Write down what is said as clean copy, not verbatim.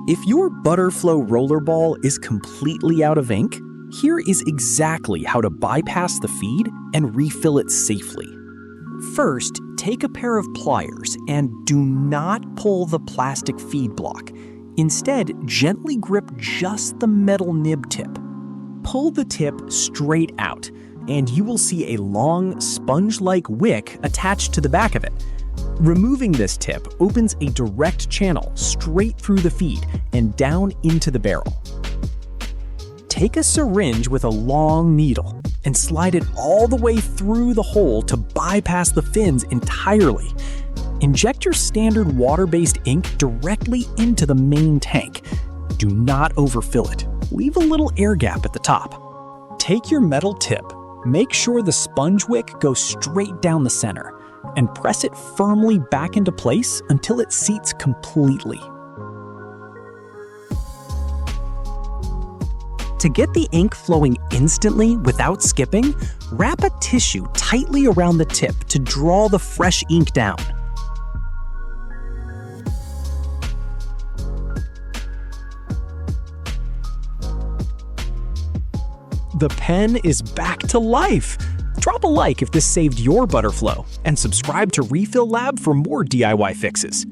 If your Butterflow Rollerball is completely out of ink, here is exactly how to bypass the feed and refill it safely. First, take a pair of pliers and do not pull the plastic feed block. Instead, gently grip just the metal nib tip. Pull the tip straight out, and you will see a long, sponge-like wick attached to the back of it. Removing this tip opens a direct channel straight through the feed and down into the barrel. Take a syringe with a long needle and slide it all the way through the hole to bypass the fins entirely. Inject your standard water-based ink directly into the main tank. Do not overfill it. Leave a little air gap at the top. Take your metal tip, make sure the sponge wick goes straight down the center, and press it firmly back into place until it seats completely. To get the ink flowing instantly without skipping, wrap a tissue tightly around the tip to draw the fresh ink down. The pen is back to life! Drop a like if this saved your Butterflow, and subscribe to Refill Lab for more DIY fixes.